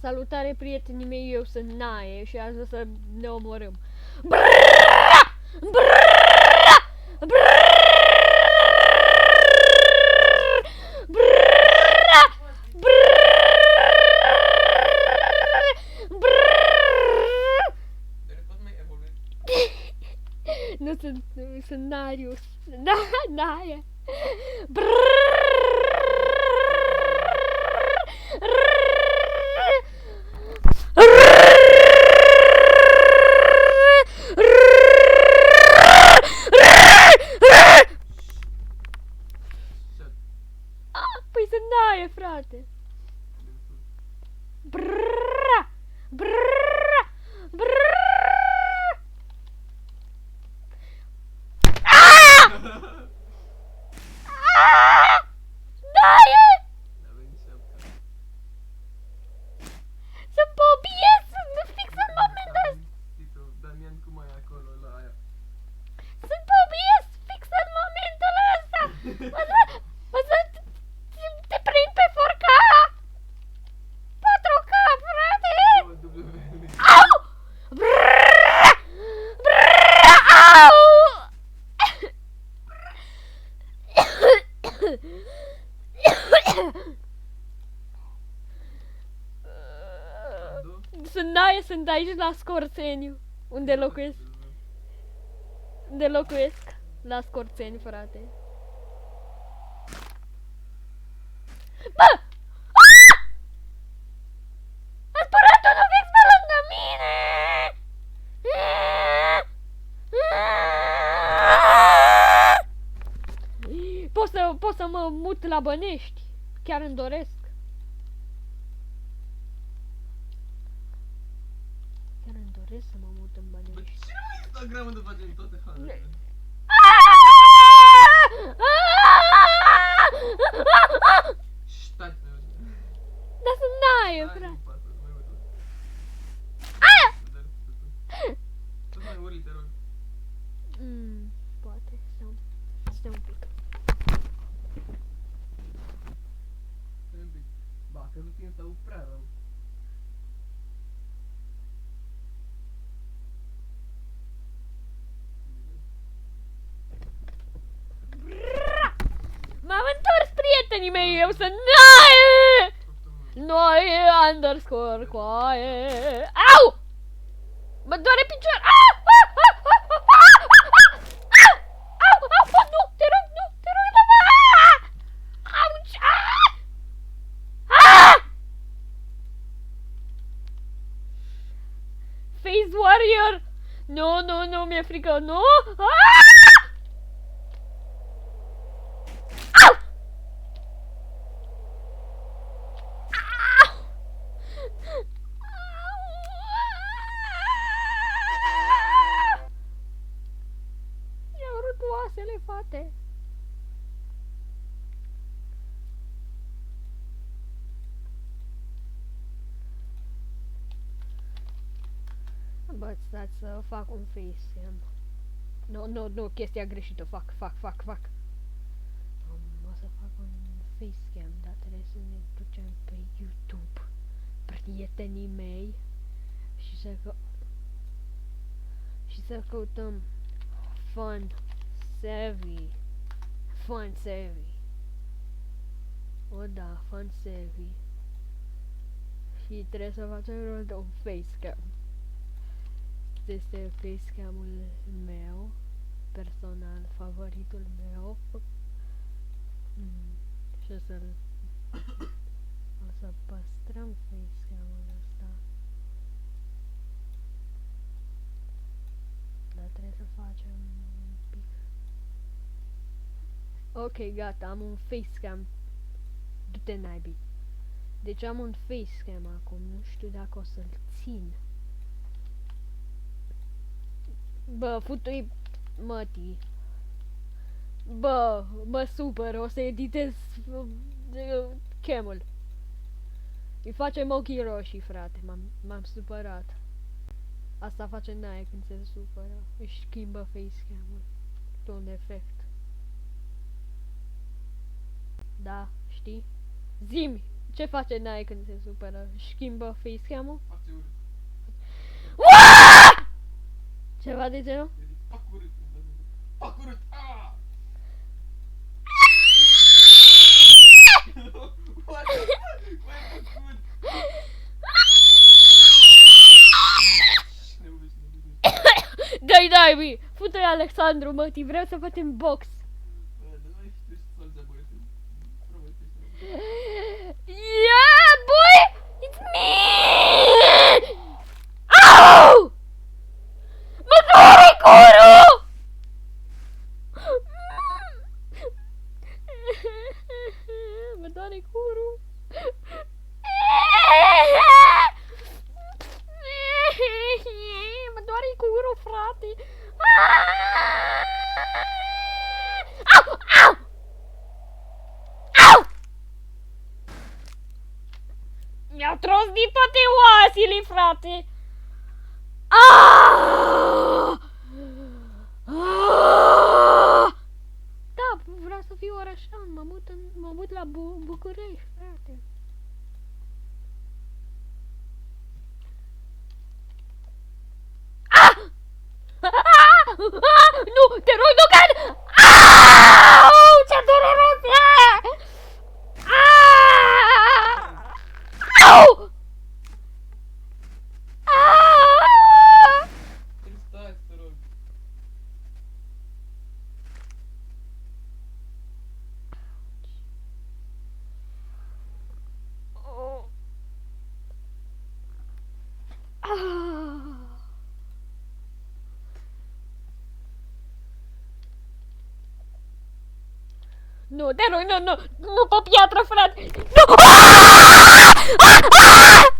Salutare, prietenii mei, eu sunt Nae și azi o să ne omorâm. Nu sunt Narius. Nae. Păi sunt Nae, frate. Să pobiesc fix în momentul ăsta. Damian, cum ai acolo la aia? Să pobiesc fix în momentul ăsta. O să te prind pe 4K. 4K, frate. Au! Au! Sunt Nae, sunt aici la Scorțeniu. Unde locuiesc? Unde locuiesc? La Scorțeni, frate. Bă! A spărat un fix pe lângă mine! Pot să mă mut la Bănești. Chiar îmi doresc. Chiar îmi doresc să mă mut în Bănești. Ce nu Instagram unde facem toate halurile? Stai pe mine. Dar sunt Nae, Hai, frate. nu pasă, mai urlă. Tu mai urli, te rog. Poate. Stai un pic. Stai un pic. Ba, că nu țin să aud prea rău. M-am întors, prietenii mei, eu sunt Nae! Nae underscore coaie. Au! Mă doare picior. Nu, te rog, auci! Face warrior! Nu, mi-e frică, nu! Mi-au rupt oasele, fate. Bă, stați să fac un facecam. Nu, chestia greșită, fac. O să fac un facecam, dar trebuie să ne ducem pe YouTube, prietenii mei, și să căutăm Fun Savvy. O, da, Fun Savvy. Și trebuie să facem un facecam. Este facecamul meu personal, favoritul meu. Și o să păstrăm facecamul ăsta. Dar trebuie să facem un pic. Ok, gata, am un facecam. Du-te naibii. Deci am un facecam acum, nu știu dacă o să-l țin. Bă, futui mătii. Bă, mă supăr, o să editez camul. Îi facem ochii roșii, frate, m-am supărat. Asta face Nae când se supără. Își schimbă facecam-ul pe un efect. Da, știi? Zi-mi, Ce face Nae când se supără? Își schimbă facecam-ul? Face urât. Ceva de genul? E de pac urât. Pac urât! Ah! What the fuck? Mai făcut? Ne uiți, ne uiți. Dai, mi! Fute-i Alexandru, mătii, vreau să facem box. Bă, dar nu știu ce să-ți băieți. Promovezi. Yeah, boy! It's me! Au! Mă doare curul! Mă doare curul. Mă doare curul, frate. Au! Au! Au! Mi-au trosnit toate oasele, frate! Ah! Ah! Da, vreau să fiu orășan, mă mut la București, frate. Ah! Ah! Ah! Nu, te rog, nu cad! Au! Ce dureros e! Ah! Au! Ah! Stai, te rog. Oh. Ah. Nu, te rog, nu pe piatră, frate! Nu! Ah! Ah! Ah!